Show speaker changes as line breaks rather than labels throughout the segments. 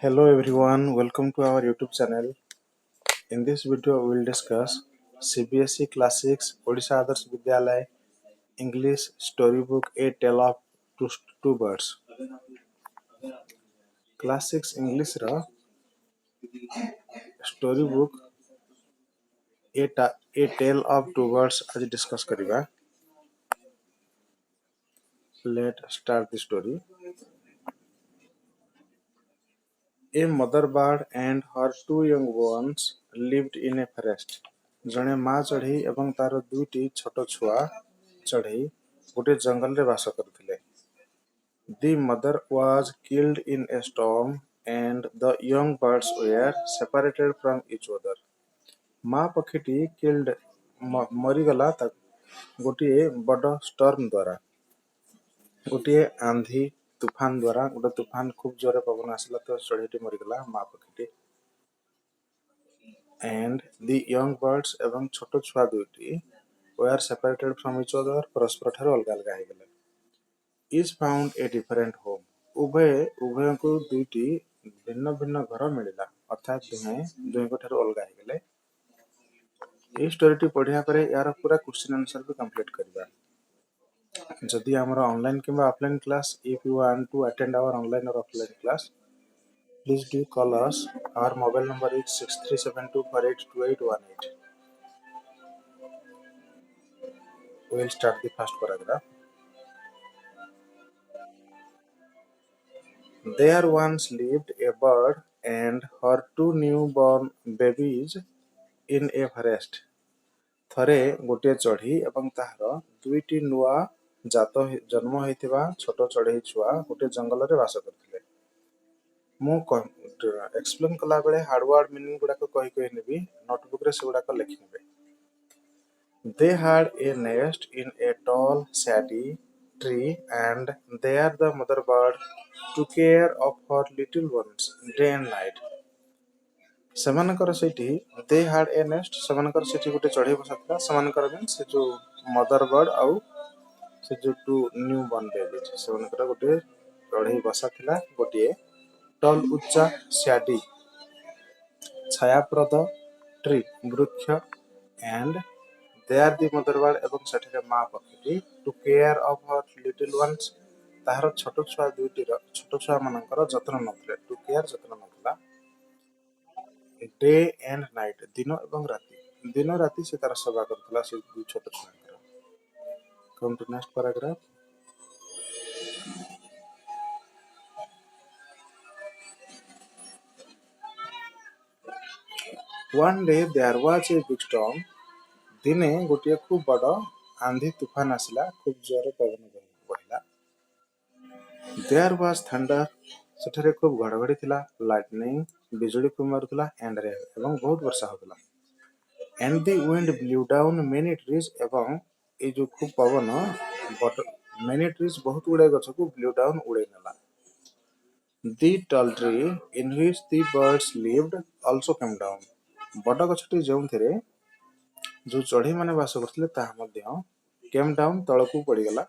Hello everyone, welcome to our YouTube channel. In this video, we will discuss CBSE Class-6 Odisha Adarsh Vidyalaya English Storybook A Tale of Two Birds. Class-6 English ର storybook A Tale of Two Birds आज discuss करिबा. Let's start the story. A mother bird and her two young ones lived in a forest. ଜଣେ ମା ଚଢ଼େଇ ଏବଂ ତାର ଦୁଇଟି ଛୋଟ ଛୁଆ ଚଢ଼େଇ ଗୋଟିଏ ଜଙ୍ଗଲରେ ବାସ କରୁଥିଲେ. The mother was killed in a storm and the young birds were separated from each other. ମା ପକ୍ଷୀଟି ମରିଗଲା ଗୋଟିଏ ବଡ଼ ଷ୍ଟର୍ମ ଦ୍ୱାରା. ଗୋଟିଏ ଆନ୍ଧି ତୁଫାନ ଦ୍ୱାରା ଗୋଟେ ତୁଫାନ ଖୁବ୍ ଜୋରରେ ପବନ ଆସିଲା ତ ଚଢ଼େଇଟି ମରିଗଲା ମା ପକ୍ଷୀଟି. And the young birds ଏବଂ ଛୋଟ ଛୁଆ ଦୁଇଟି were separated from each other ପରସ୍ପର ଠାରୁ ଅଲଗା ଅଲଗା ହେଇଗଲେ. Each found a different home. ଉଭୟଙ୍କୁ ଦୁଇଟି ଭିନ୍ନ ଭିନ୍ନ ଘର ମିଳିଲା ଅର୍ଥାତ୍ ଦୁହିଁଙ୍କ ଠାରୁ ଅଲଗା ହେଇଗଲେ. ଏହି ଷ୍ଟୋରିଟି ପଢ଼ିବା ପରେ ଏହାର ପୁରା କ୍ୱେଶ୍ଚିନ୍ ଆନ୍ସର ବି କମ୍ପ୍ଲିଟ୍ କରିବା. ଯଦି ଆମର ଅନଲାଇନ୍ କିମ୍ବା offline class, if you want to attend our online or offline class, please do call us. Our mobile number is 6372482818. We will start the first paragraph. There once lived a bird and her two newborn babies in a forest. ଥରେ ଗୋଟିଏ ଚଢ଼େଇ ଏବଂ ତାହାର ଦୁଇଟି ନୂଆ ଜନ୍ମ ହୋଇଥିବା ଛୋଟ ଚଢ଼େଇ ଛୁଆ ଗୋଟିଏ ଜଙ୍ଗଲରେ ବାସ କରୁଥିଲେ. ମୁଁ ଏକ୍ସପ୍ଲେନ୍ କଲାବେଳେ ହାର୍ଡୱାର୍ଡ ମିନିଂ ଗୁଡ଼ାକ କହି ନେବି, ନୋଟବୁକ୍ରେ ସେଗୁଡ଼ାକ ଲେଖିନେବେ. They had a nest in a tall shady tree and there the mother bird took care of her little ones day and night. ସେମାନଙ୍କର ସେଇଠି they had a nest, ସେମାନଙ୍କର ସେଇଠି ଗୋଟେ ଚଢ଼େଇ ବସାଥିଲା. ସେମାନଙ୍କର ମିନ୍ସ ସେ ଯୋଉ ମଦର ବର୍ଡ ଆଉ ସେ ଯୋଉ ଟୁ ନ୍ୟୁ ବର୍ନ ବେବିଜ ସେମାନଙ୍କର ଗୋଟେ ଚଢ଼େଇ ବସାଥିଲା ଗୋଟିଏ ଟଲ୍ ଉଚ୍ଚା ଶ୍ୟାଡି ଛାୟାପ୍ରଦ ଟ୍ରି ବୃକ୍ଷ and there the mother bird ଏବଂ ସେଠାରେ ମା ପକ୍ଷୀଟି to care of her little ones ତାହାର ଛୋଟ ଛୁଆ ମାନଙ୍କର ଯତ୍ନ ନେଉଥିଲେ. to care ଯତ୍ନ ନେଉଥିଲା. ଡେ ଏଣ୍ଡ ନାଇଟ୍ ଦିନ ଏବଂ ରାତି, ଦିନ ରାତି ସେ ତାର ସେବା କରୁଥିଲା ସେ ଦୁଇ ଛୋଟ ଛୁଆଙ୍କର. Come to next paragraph. One day there was a big storm. ଦିନେ ଗୋଟିଏ ଖୁବ୍ ବଡ଼ ଆନ୍ଧି ତୁଫାନ ଆସିଲା, ଖୁବ୍ ଜୋରରେ ପବନ ବହିଲା. There was thunder, ସେଠାରେ ଖୁବ୍ ଘଡ଼ଘଡ଼ି ଥିଲା. Lightning, ବିଜୁଳି ଖୁବ୍ ମାରୁଥିଲା. And rain, ଏବଂ ବହୁତ ବର୍ଷା ହେଉଥିଲା. And the wind blew down many trees, ଏବଂ ଏଇ ଯୋଉ ଖୁବ୍ ପବନ many trees ବହୁତ ଗୁଡ଼ାଏ ଗଛକୁ blew down ଉଡ଼େଇ ନେଲା. The tall tree in which the birds lived also came down. ବଡ଼ ଗଛଟି ଯେଉଁଥିରେ ଯୋଉ ଚଢ଼େଇ ମାନେ ବାସ କରୁଥିଲେ ତାହା ମଧ୍ୟ came down ତଳକୁ ପଡ଼ିଗଲା.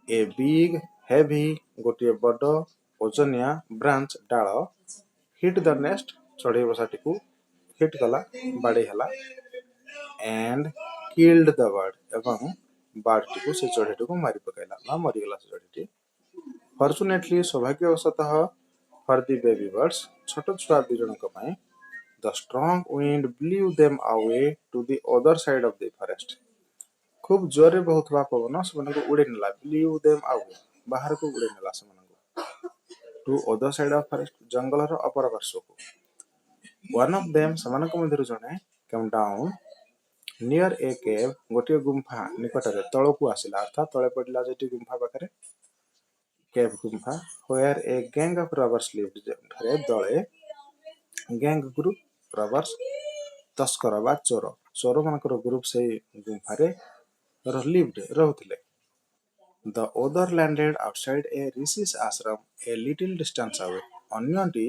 A big heavy ଗୋଟିଏ ବଡ଼ ଓଜନିଆ ବ୍ରାଞ୍ଚ ଡାଳ hit the nest ଚଢ଼େଇ ବସାଟିକୁ ହିଟ୍ କଲା, ବାଡ଼େଇ ହେଲା. And killed the bird, ଏବଂ ବାର୍ଡଟିକୁ ସେ ଚଢ଼େଇଟିକୁ ମାରି ପକାଇଲା ବା ମରିଗଲା ସେ ଚଢ଼େଇଟି. Fortunately, ସୌଭାଗ୍ୟବଶତଃ for the baby birds, ଛୋଟ ଛୁଆ ଦୁଇ ଜଣଙ୍କ ପାଇଁ the strong wind blew them away to the other side of the forest. ଖୁବ୍ ଜୋରରେ ବହୁଥିବା ପବନ ସେମାନଙ୍କୁ ଉଡ଼େଇ ନେଲା. blew them away ବାହାରକୁ ଉଡ଼େଇ ନେଲା ସେମାନଙ୍କୁ. to other side of forest ଜଙ୍ଗଲର ଅପର ପାର୍ଶ୍ୱକୁ. One of them ସେମାନଙ୍କ ମଧ୍ୟରୁ ଜଣେ came down near a cave ଗୋଟିଏ ଗୁମ୍ଫା ନିକଟରେ ତଳକୁ ଆସିଲା ଅର୍ଥାତ୍ ତଳେ ପଡ଼ିଲା ଯେଠି ଗୁମ୍ଫା ପାଖରେ cave ଗୁମ୍ଫା. where a gang of robbers lived, ଯେଉଁଠାରେ ଦଳେ ଗ୍ୟାଙ୍ଗ ଗ୍ରୁପ robbers ତସ୍କର ବା ଚୋର ମାନଙ୍କର ଗ୍ରୁପ ସେଇ ଗୁମ୍ଫାରେ lived ରହୁଥିଲେ. The other landed outside a rishis ashram a little distance away. ଅନ୍ୟଟି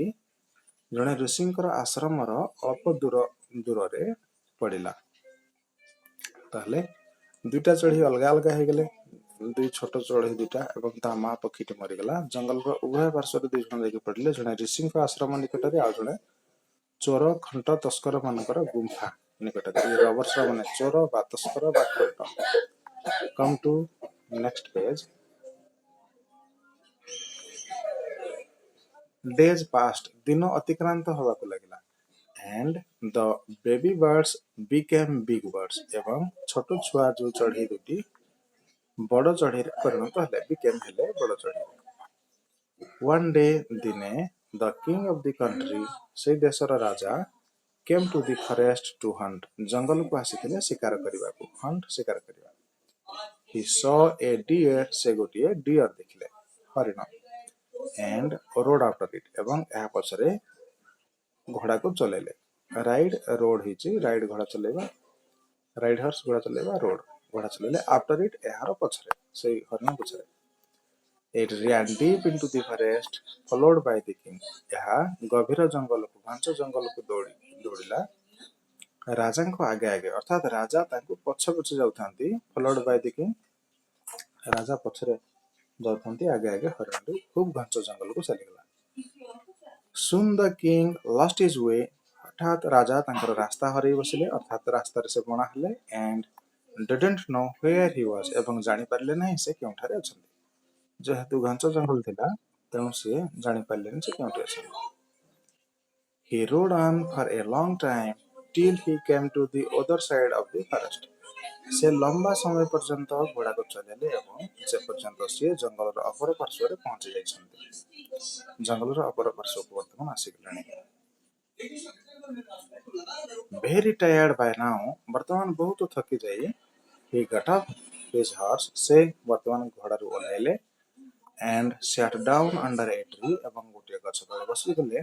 ଜଣେ ଋଷିଙ୍କର ଆଶ୍ରମର ଅଳ୍ପ ଦୂରରେ ପଡ଼ିଲା. ତାହେଲେ ଦୁଇଟା ଚଢ଼େଇ ଅଲଗା ଅଲଗା ହେଇଗଲେ. दुई छोट चढ़ई दुईटा एवं ता माँ पक्षीटी मरीगला। जंगल उभय पार्श्वर दुई जन जाके पड़िले, जड़े ऋषि आश्रम निकट में, आउ जड़े चोर खंट तस्कर मानकर गुंफा निकट में। रबर्स माने चोर बा तस्कर बा खंट। Come to next page. Days past, दिन अतिक्रांत होगा लगिला। And the baby birds became big birds, एवं छोट छुआ जो चढ़ई दुटी बड़ चढ़ई परिणत हेले, बिकेम हेले बड़ चढ़ई। वन डे, दिने, the king of the country, से देशर राजा, came to the forest to hunt, जंगल को आसीथिले शिकार करबा को, हंट शिकार करबा। ही सॉ ए डियर, से गोटिए डियर देखिले, हरिण। एंड रोड आफ्टर इट, एवं ଏହା ପଛରେ घोड़ा को चलेले। राइड रोड हिची, राइड घोड़ा चलेबा, राइड हर्स घोड़ा चलेबा, रोड घोड़ा चलेले। आफ्टर इट, एहार पछरे, से हरिण पछरे। It ran deep into the forest, followed by the king. ଏହା गभीर जंगल को, घांच जंगल को दौड़िला राजा को आगे आगे, अर्थात राजा ताको पछ पछ जाउथांती, followed by the king, राजा पछरे जाउथांती आगे आगे, हरिणटी खूब घांच जंगल को चलीगला। Soon the king lost his way, अर्थात राजा तांकर रास्ता हरई बसिले, अर्थात रास्ता से बणा हेले। and didn't know where he was, एवं जानि पारले नहीं से केउठारे अछंती। जेहेतु घांच जंगल थिला, तेणु से जानि पारलेनि से केउठी अछंती। He rode on for a long time till he came to the other side of the forest. से लंबा समय पर्यंत घोड़ा को चलेले, एवं से पर्यंत से जंगल अपर पार्श्व पहुंची जाइछन्ति। जंगल अपर पार्श्व को वर्तमान आसिगलानि। Very tired by now, वर्तमान बहुत थकी जाई, he got up his horse, से वर्तमान घोड़ा रु ओह्लाइले, and sat down under a tree, एवं गोटे गछ तले बसी गले,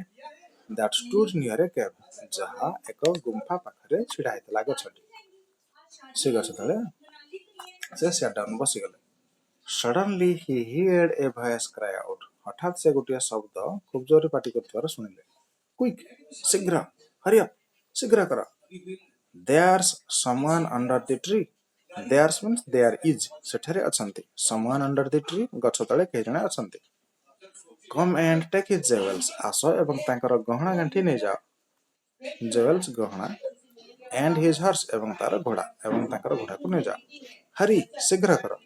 that stood near a cave, जहा एक गुंफा पाखरे छिड़ा हेतला गछटी। से गछ तले से sat down बसी गले। Suddenly he heard a voice cry out, हठात से गोटे शब्द खूब जोरे पाटी करथिबार सुनिले। Quick, शीघ्र, hurry up, शीघ्र कर। There's someone under the tree. There's means there is, सेठरे अछंती। Someone under the tree, गछ तले केहि जणे अछंती। Come and take his jewels, आस एवं तांकर गहना गांठी नै जाओ। Jewels गहना, and his horse, एवं तार घोड़ा, एवं तांकर घोड़ा को नै जाओ। Hurry, शीघ्र कर।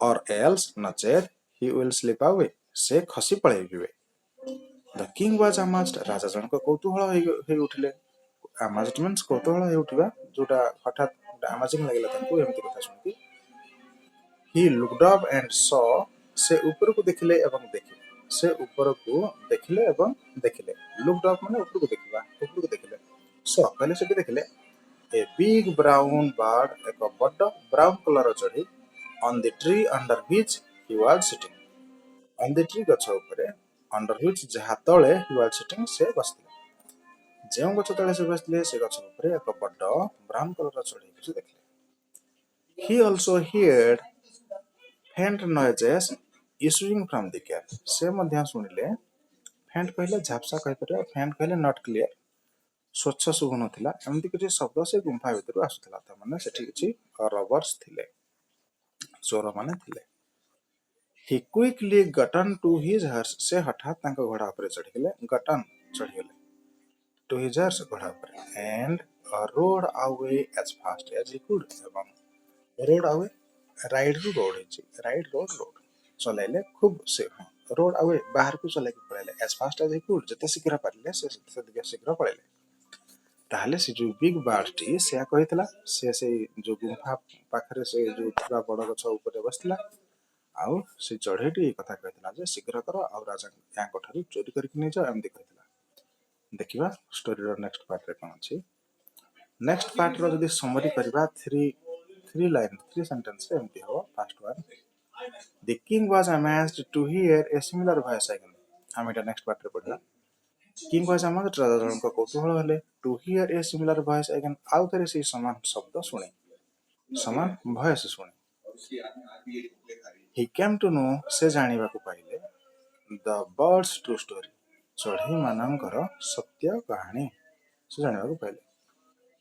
Or else, नचेत, he will slip away, से खसी पळेइबे। The king was amazed, राजा जनक कौतूहल होई उठिले। Amazed means कौतूहल होई उठिबा, जोटा हठात अमेजिंग लागिला तांको एमती कथा सुनिकी। He looked up and saw, से ऊपर को देखिले एवं देखिले, से ऊपर को देखिले एवं देखिले। Looked up माने ऊपर को देखिबा, ऊपर को देखिले। So पहले से देखिले, a big brown bird, एक बड़ ब्राउन कलर चढ़ी, on the tree under which he was sitting, on the tree गछ ऊपर, under which जहा तळे he was sitting, से बसले। जेउ गछ तळे से बसले, से गछ ऊपर एक बड़ ब्राउन कलर चढ़ी से देखिले। He also heard faint noises issuing from the cave, से मध्य सुनिले। फेंट कहले झापसा कहि परिया, फेंट कहले नॉट क्लियर, स्वच्छ शुभ नथिला, एमती किछि शब्द से गुंफा भितर आसुथिला। त माने सेठी किछि रबर्स थिले, चोर माने थिले। He quickly got on to his horse, से हठात तांका घोड़ा ऊपर चढ़ी गेले, got on चढ़ी गेले to his horse घोड़ा ऊपर, and rode away as fast as he could, एवं रोड अवे, राइड रु रोड हिची, राइड रोड रोड चलाइले खूब से, रोड अवे बाहर को चलाइके पळाइले, as fast as he could, जते शीघ्र पारिले से शीघ्र पळाइले। ताहले से जो बिग बार्डटी से कहितला, से जो गुंफा पाखरे से जो थिबा बड़ गछ ऊपर बसला, आउ से चढ़ेटी कथा कहितला जे शीघ्र कर, आ राजा याको ठारू चोरी करके नै जाओ, एमदी कहितला। देखिबा स्टोरी रो नेक्स्ट पार्ट रे कोन अछि। नेक्स्ट पार्ट रो जदी समरी करबा, थ्री लाइन, थ्री सेंटेंस रे एमती हो। First one, the king was amazed to hear a similar voice again, हम एटा नेक्स्ट पार्ट रे पढला। king was amazed, राजा जनक कौतूहल हेले, to hear a similar voice again, आउ थरे से समान शब्द सुने, समान भॉइस सुने। he came to know, से जानिबा को पाइले, the bird's true story, चढ़ई मानकर सत्य कहानी से जानिबा को पाइले।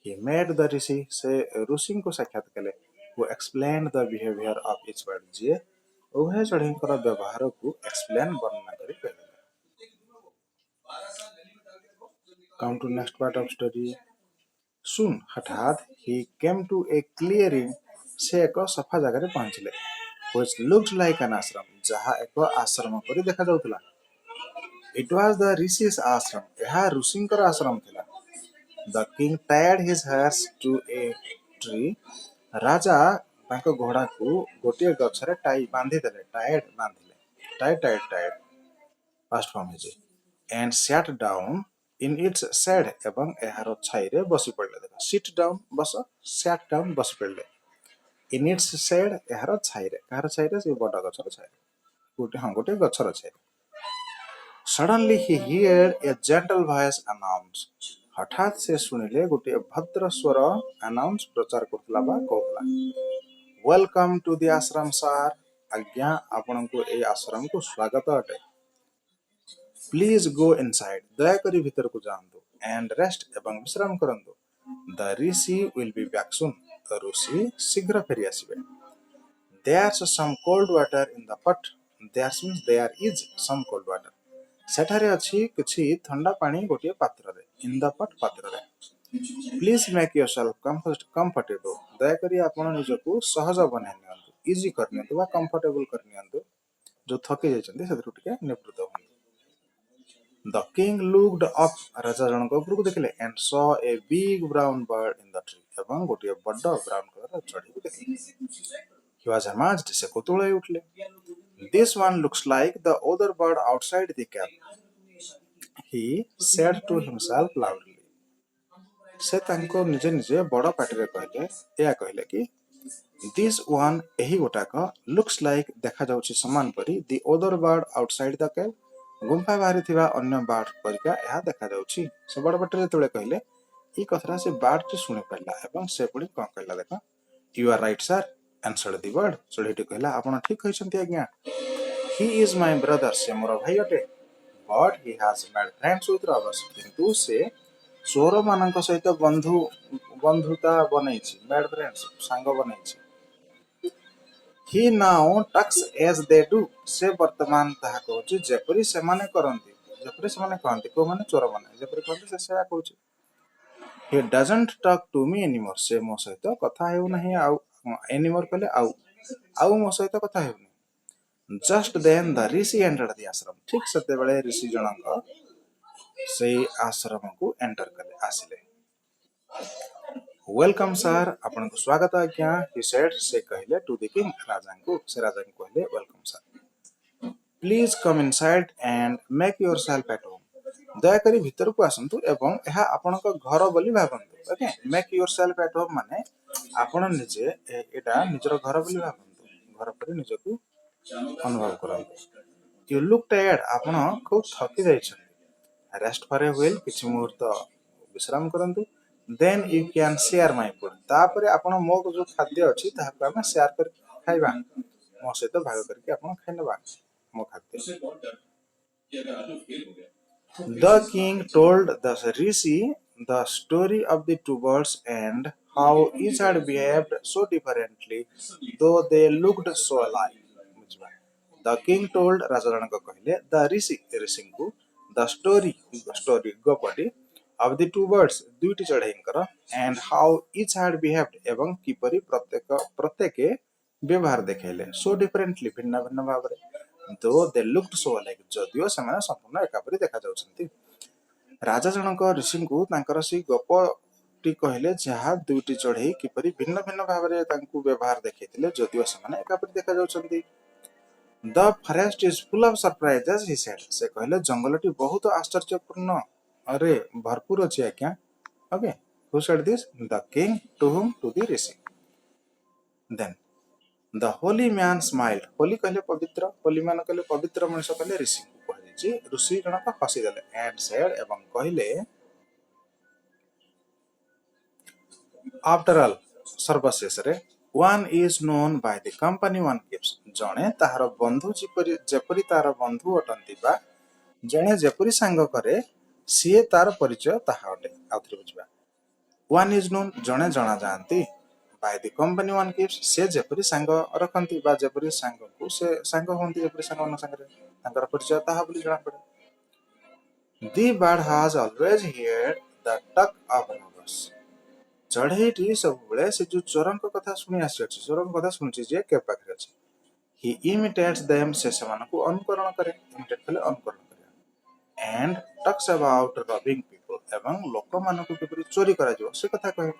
He met the ऋषि, से ऋषि को साक्षात कले, who explained the behavior of each bird, जे उभय चढ़ईଙ୍କର ବ୍ୟବହାରକୁ एक्सप्लेन वर्णना କରି କହିଲେ। Come to next part of story. Soon हठात he came to a clearing, से एक सफा जगह पहुंचले, which looked like an ashram, जहाँ एक आश्रम परि देखा जाउतला। It was the rishis ashram, यह ऋषिंकर आश्रम थिला। The king tied his horse to a tree, राजा तांको घोड़ा को गोटे गछरे टाई बांधी देले, टाइड past form है and sat down in its shade, एवं एहारो छाई रे बसी पड़ले। देखो sit down बस, sat down बसी पड़ले, in its shade एहारो छाई रे, कहारो छाई रे, से बड़ा गछर छाई रे, गोटे गछर छाई रे। Suddenly he heard a gentle voice announce, हठात से सुनिले गोटे भद्र स्वर announce प्रचार करतला बा कहतला, welcome to the ashram sir, आज्ञा आपनको ए आश्रम को स्वागत अटे। Please go inside, दयाकरी भीतर को जांतु, and rest एवं विश्राम करंतु। The rishi will be back soon, ऋषि शीघ्र फेरी आसिबे। There's some cold water in the pot, there is some cold water, सेठारे अछि किछि ठंडा पानी गोटे पात्र रे, in the pot पात्र रे। Please make yourself comfortable, दयाकरी आपण निजको सहज बनाइ नियंतु, इजी कर नियंतु बा कंफर्टेबल कर नियंतु, जो थके जाइछन्ती सेथरु टिके निवृत्त होंतु। The king looked up, राजा जनक उपरको देखिले, and saw a big brown bird in the tree, एवं गोटे बड्ड ब्राउन कलर चढ़ई को देखिले। He was amazed, से कोतुळाई उठले। This one looks like the other bird outside the cave, he said to himself loudly, से तांको निजे निजे बड़ पाटी रे कहले, या कहले कि this one एही गोटाक looks like देखा जाउछि समान परी the other bird outside the cave, गुंफा बाहरी थिबा अन्य बार्ड परिका यह देखा जाउछि। से बड़ पाटी रे तळे कहले, ई कथरा से बार्ड टी सुनि पाइला एवं से पुणी कोन कहला देखा, you are right sir, answered the bird, चढ़ईटी कहला आपण ठीक कहिसंती आज्ञा। He is my brother, से मोर भाई अटे, but he has made friends with robbers, किंतु से चोर मानक सहित बंधुता बनैछि, made friends संग बनैछि। He now talks as they do, से वर्तमान ताहा कहछि जेपरि सेमाने करंती, जेपरि सेमाने कहंती, को माने चोर माने जेपरि कहंती से सेया कहछि। He doesn't talk to me anymore, से मो सहित कथा हेउ नाही, आउ anymore कहले आउ मो सहित कथा हेउ नाही। Just then the rishi entered the ashram, ठीक सते बेले ऋषि जनक से आश्रम को एंटर कले आसिले। वेलकम सर, आपन को स्वागत आज्ञा, he said, से कहले टू द किंग, राजा को, से राजा को कहले welcome sir. Please come inside and make yourself at home, दयाकरी भीतर को आसंतु एवं एहा आपनक घर बोली भाबंतु। Okay, make yourself at home माने आपण निजे एटा निजर घर बोली भाबंतु, घर परि निजको अनुभव करंतु। यू लुक टायर्ड, आपण खूब थकी जाइछन, रेस्ट फॉर ए व्हिल, किछि मुहूर्त विश्राम करंतु। Then you can share my food, तापरे आपण मो जो खाद्य अछि ताहाको हम शेयर कर खाइबा, मो सहित भाग करके आपण खाइनबा मो खाद्य। The king told the rishi the story of the two birds and how each had behaved so differently though they looked so alike. The king told, राजा जनक कहले, the ऋषि को the story गोपटी of the two birds, दुईटी चढ़ईंकर, and how each had behaved, एवं किपरि प्रत्येक व्यवहार देखैले, so differently भिन्न भिन्न Bhavre, though they looked so alike, जदियो सेमाने संपूर्ण एकापरि देखा जाउछन्ती। राजा जनक ऋषि को तांकर सी गोपटी कहले, जहा दुईटी चढ़ई किपरि भिन्न भिन्न भावरे तांकु व्यवहार देखैतिले, जदियो सेमाने एकापरि देखा जाउछन्ती। The forest is full of surprises, he said, से कहले जंगलटी बहुत आश्चर्यपूर्ण अरे भरपूर अछि आज्ञा। Okay, who said this? The king, to whom? To the rishi. Then the holy man smiled, Holi कहले पवित्र, होली मान कहले पवित्र मनुष्य कहले ऋषि को कहले, ऋषि जनक हसी देले, and said, एवं कहले, after all, सर्वशेष रे, one is known by the company one keeps, जणे ताहार बंधु जेपरि तार बंधु अटंती बा, जणे जेपरि संग करे सीए तार परिचय ताहा अटे। आउथरे बुझिबा, one is known, जणे जना जानती, by the company one keeps से जेपरी सांग रखती बा जेपरी सांग को से सांग होंती जेपरी सांग मन सांगरे तांकर परिचय ताहा बोली जଣା पड़े the bird has always heard the tuck of robbers चढ़ेईटी सबुबले से जो चोरंक कथा सुनी आसी अछि चोरंक कथा सुनछि जे के पाखरे अछि he imitates them से समानको अनुकरण करे imitate कले अनुकरण करे and talks about robbing people एवं लोक मानको किपरि चोरी करा जो से कथा कहे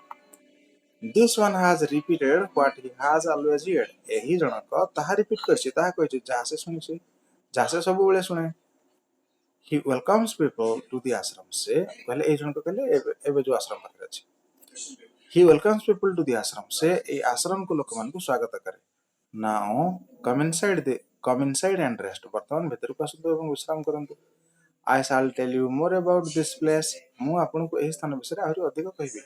this one has repeated what he has always heard एही जनक ताहा रिपीट करछि ताहा कहछि जा से सुनिछि जा से सबुबले सुने he welcomes people to the ashram से कहले ए जनक कहले एबे जो आश्रम पाखरे अछि he welcomes people to the ashram से ए आश्रम को लोक मानको स्वागत करे now come inside and rest वर्तमान भितर को आसନ୍ତୁ एवं विश्राम करନ୍ତୁ I shall tell you more about this place मु आपनको एही स्थान विषय आहुरी अधिक कहिबी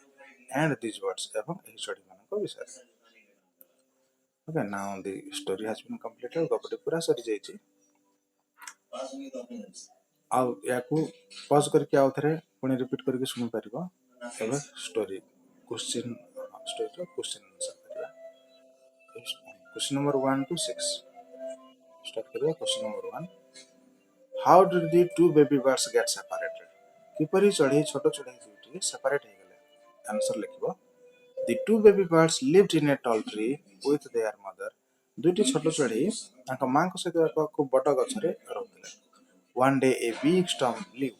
and these words एवं एही छड़ी मानको विषय okay now the story has been completed गपटी पूरा सरी जाईछि आ याकू पॉज करके आउ थरे पुनी रिपीट करके सुनि परिबो एबे story question story question answer करिया क्वेश्चन नंबर 1 to 6 स्टार्ट करिया question number 1 How did the two baby birds get separated? किपरि चढ़ई छोट चढ़ई दुटी सेपरेट हे गेले answer लिखिबो The two baby birds lived in a tall tree with their mother. दुटी छोट चढ़ई तांका मां को सहित एक खूब बड़ गछरे रहउतिले. One day a big storm blew.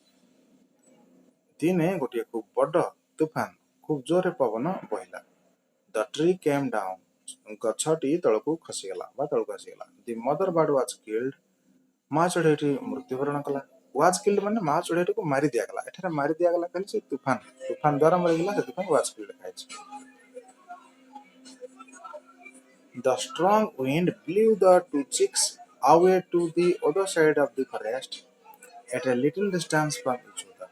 दिने गोटे खूब बड़ तूफान खूब जोरे पवन बहिला. The tree came down. गछटी तळकू खसिगला बा तळकू खसिगला. The mother bird was killed. मां चढ़ईटी मृत्युवरण कला वाज किल्ड माने मां चढ़ईटी को मारी दिया गला एठारे मारी दिया गला कहले से तूफान द्वारा मरि गेला सेति वाज किल्ड खाइछ The strong wind blew the two chicks away to the other side of the forest at a little distance from each other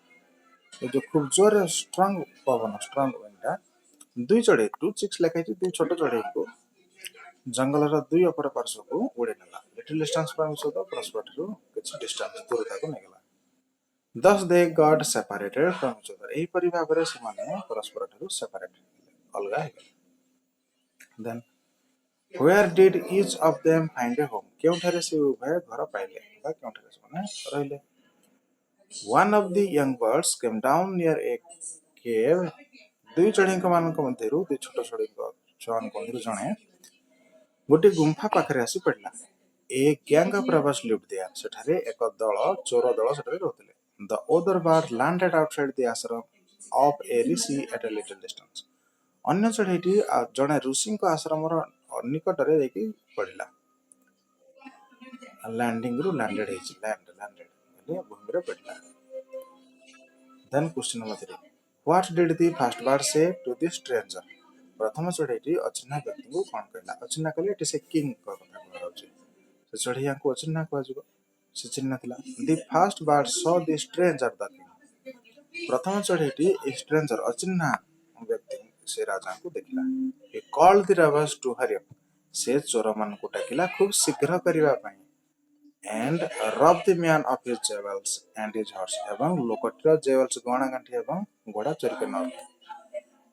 ये जो खूब जोर स्ट्रांग पवन स्ट्रांग विंड दुई चढ़ई टू चिक्स लेखाइछि दुई छोट चढ़ई को जंगल रा दुई अपर पार्श्व को उड़े नेला लिटिल डिस्टेंस पर मिसो परस्पर ठु किछ डिस्टेंस दूरता को नेगला thus they got separated from each other एही परि भाबरे से माने परस्पर ठु सेपरेट अलगा हे then where did each of them find a home केउठारे से उभय घर पाइले बा केउठारे से माने रहिले one of the young birds came down near a cave दुई चढ़ई को मान को मध्यरु दुई छोट चढ़ई को छान को जणे गोटे गुंफा पाखरे आसी पड़ला a gang of robbers lived there सेठारे एक दल चोर दल सेठारे रहउतिले the other bird landed outside the ashram of a rishi at a little distance अन्य चढ़ईटी जणे ऋषि को आश्रम रो निकटरे देखि पड़िला लैंडिंग रु लैंडेड हेछि लैंडेड ले भूमि रे पड़िला then question number 3 what did the first bird say to the stranger प्रथम चढ़ईटी अचिन्हा व्यक्ति को कोन कहला अचिन्हा कहले एटे से किंग को कथा कहउछि से चढ़ैया को अचिन्हा कहजिबो से चिन्ह थिला the first bird saw the stranger the king प्रथम चढ़ईटी स्ट्रेंजर अचिन्हा व्यक्ति से राजा को देखिला he called the robbers to hurry up से चोर मान को डाकिला खूब शीघ्र करिवा पई and rob the man of his jewels and his horse एवं लोकटर जेवल्स गहना गांठी एवं घोड़ा चोरी करना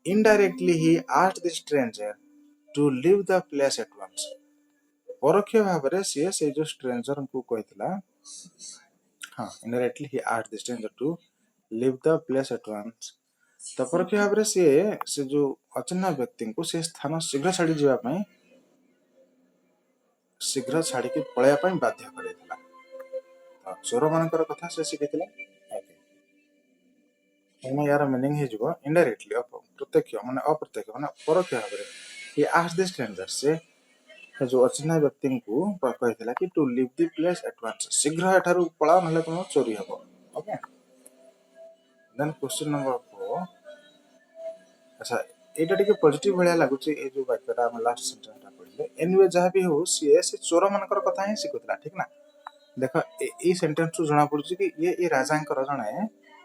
indirectly he asked the stranger to leave the place at once परोक्ष भाबरे से जो स्ट्रेंजर को कहितला हां indirectly he asked the stranger to leave the place at once तो परोक्ष भाबरे से जो अचिन्हा व्यक्ति को से स्थान शीघ्र छाड़ी जीवा पई शीघ्र छाड़ी के पळया पई बाध्य करेतला तो चोर मानकर कथा से सिखितला एमे यार मीनिंग हे जबो indirectly प्रत्यक्ष माने अप्रत्यक्ष माने परोक्ष भाबरे he asked the stranger से जो अचिन्हा व्यक्ति को कहितला कि to leave the place at once शीघ्र एठारु पळा नले तुम चोरी हबो ओके देन क्वेश्चन नंबर 4 अच्छा एटा टिके पॉजिटिव भलिया लागुची ए जो वाक्यटा हम लास्ट सेंटेंस टा पढिले एनीवे जहा भी हो से चोर मानकर कथा ही सिखुतला ठीक ना देखो ए सेंटेंस तो जणा पडुची कि ये राजांकर जणे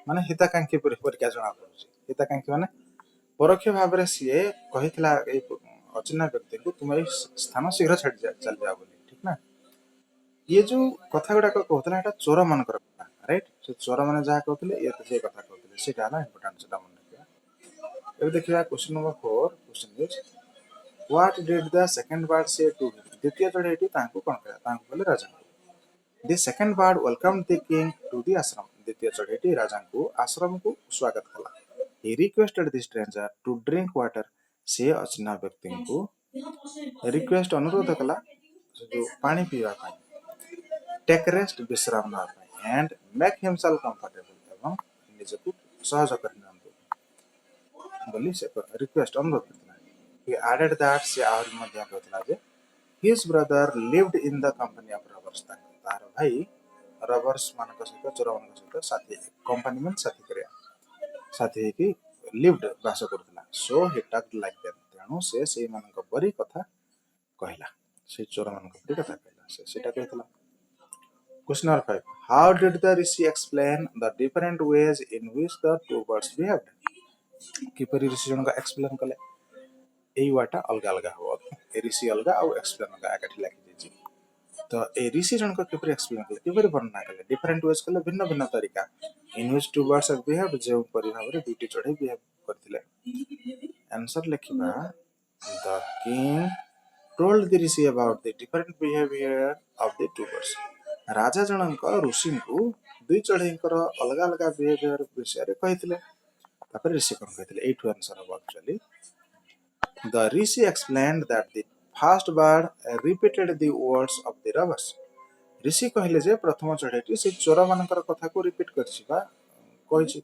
माने हिताकांक्षी परिका जणा पडुची हिताकांक्षी माने परोक्ष भाबरे से कहितला ए अचिन्हा व्यक्ति को तुम स्थान शीघ्र छाड़ चल जा बोली ठीक ना ये जो कथा गुडा कहतला एटा चोर मानकर कथा राइट से चोर माने जहा कहतले ये तो से कथा कहतले सेटा ना इंपोर्टेंट सेटा मन रखिया एबे देखिया question number 4 question is What did the second bird say to him? द्वितीय चढ़ेटी तांको कौन कहला तांको बोले राजा को. The second bird welcomed the king to the ashram. द्वितीय चढ़ेटी राजा को आश्रम को स्वागत कला. He requested the stranger to drink water. से अचिन्हा व्यक्ति को रिक्वेस्ट अनुरोध कला जो पानी पीवा पाई. Take rest विश्राम नवा पाई and make himself comfortable एवं निजକୁ सहज କରିନିଅନ୍ତୁ ବୋଲି ସେ रिक्वेस्ट अनुरोध करथिला. He added that से आहुरी ମଧ୍ୟ कहथिला जे his brother lived in the company of robbers. तार भाई रबर्स मानक सहित चोर मानक सहित साथी कंपनी में साथी करिया साथी कि लिव्ड वास करथिला. So he talked like them. तेणु से मानक परी कथा कहला से चोर मानक परी कथा कहला से सेटा कहथिला. Question number 5. How did the rishi explain the different ways in which the two birds behaved? किपरि ऋषि जन का एक्सप्लेन कले एई वाटा अलगा अलगा हो ए ऋषि अलगा और एक्सप्लेन अलगा एकाठी लाखि दिछि. तो ए ऋषि जन का किपरि एक्सप्लेन कले किपरि वर्णना कले डिफरेंट वेज कले भिन्न भिन्न तरीका in which two birds have behaved जे परि भाबरे दुटी चढ़ई बिहेव करथिले. आंसर लिखिबा the king told the rishi about the different behavior of the two birds. राजा जनक ऋषि को दुई चढ़ईकर अलग अलग बिहेवियर विषय रे कहिथिले. तापर ऋषि कोन कहिथिले एठु आंसर हो. Actually the rishi explained that the first bird repeated the words of the robbers. ऋषि कहले जे प्रथम चढ़ईटी से चोर मानकर कथा को रिपीट करछि बा कहिछि.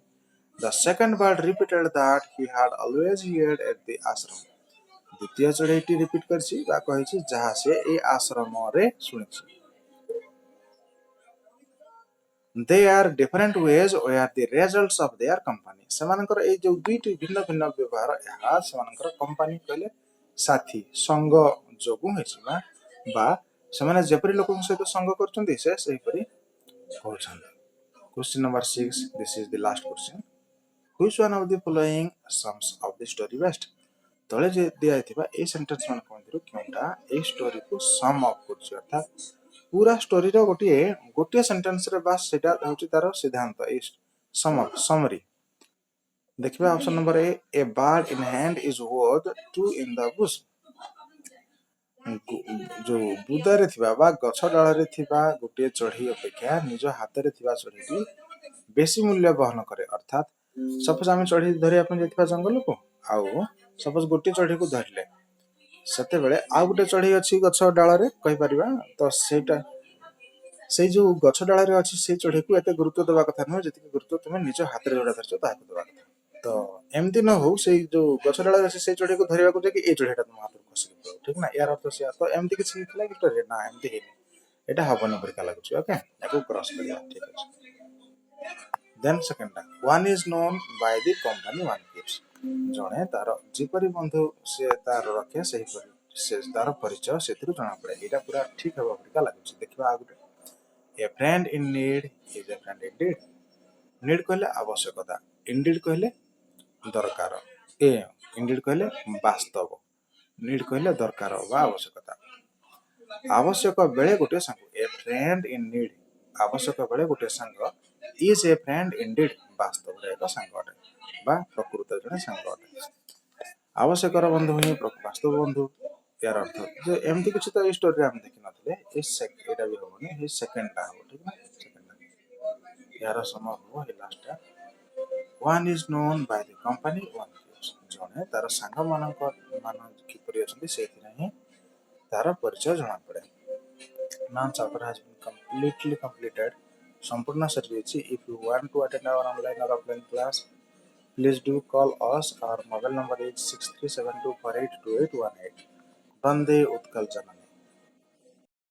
the second bird repeated that he had always heard at the ashram. द्वितीय चढ़ईटी रिपीट करछि बा कहिछि जहा से ए आश्रम रे सुनिछि. They are different ways where the results of their company. सेमानकर ए जो दुईटी भिन्न भिन्न व्यवहार ଏହା सेमानकर कंपनी कहले साथी संग जोगु हेछि बा सेमाने जेपरि लोकन सहित संग करचंदी से सही परि कहउछन. Question number 6. This is the last question. Which one of the following sums of the story best? तळे जे दिया थिबा ए सेंटेंस मान कोंदिरु केउटा ए स्टोरी को सम अप करछि अर्थात पूरा स्टोरी रो गोटे सेंटेंस रे बस सेटा होछि तारो सिद्धांत ए सम अप समरी. देखिबा option number a bird in hand is worth two in the bush. जो बुदा रे थिबा बा गछ डाल रे थिबा गोटे चढ़ई अपेक्षा निज हाथ रे थिबा चढ़ईटी बेसी मूल्य बहन करे. अर्थात सपोज आमे चढ़ई धरि अपन जेथिबा जंगल को आउ सपोज गोटे चढ़ई को धरले सेते बेले आ गोटे चढ़ई अछि गछ डाल रे कहि परिबा तो सेटा से जो गछ डाल रे अछि से चढ़ई को एते गुरुत्व देबा कथा न जति गुरुत्व तुमे निज हाथ रे जोडा धरछ ताहा देबा कथा. तो एमती न हो से जो गछ डाल रे अछि से चढ़ई को धरिबा को जे कि ए चढ़ईटा तुम हाथ रे खसी पड़ो. ठीक ना यार अर्थ से तो एमती किछि लिखला कि स्टोरी ना एमती हेनी एटा हबन परिका लागुछ. ओके एको क्रॉस करिया. ठीक अछि. Then second one is known by the company one keeps. जणे तार जेपरि बंधु से तार रखे सही परि से तार परिचय सेतिरु जणा पड़े. एटा पूरा ठीक हबा परिका लागुछ. देखिबा आगुटे a friend in need is a friend indeed. need कहले आवश्यकता indeed कहले दरकार ए indeed कहले वास्तव need कहले दरकार वा आवश्यकता. आवश्यक बेले गोटे संग ए फ्रेंड इन नीड आवश्यक बेले गोटे संग इज ए फ्रेंड इंडीड वास्तव रे एक संग अटे बा प्रकृत जने संग अटे. आवश्यक बंधु ही वास्तव बंधु यार अर्थ जे एमती किछि तो स्टोरी हम देखि नथले एटा भी होबनी हे सेकंड टा हो. ठीक ना सेकंड यार सम हो हे लास्ट टा one is known by the company one keeps. जने तार संग मानक मान कि परि अछंती सेति नाही तार परिचय जणा पड़े. Now chapter has been completely completed. संपूर्ण सरिछि. If you want to attend our online or offline class, please do call us. Our mobile number is 6372482818. Vande Utkal Janam.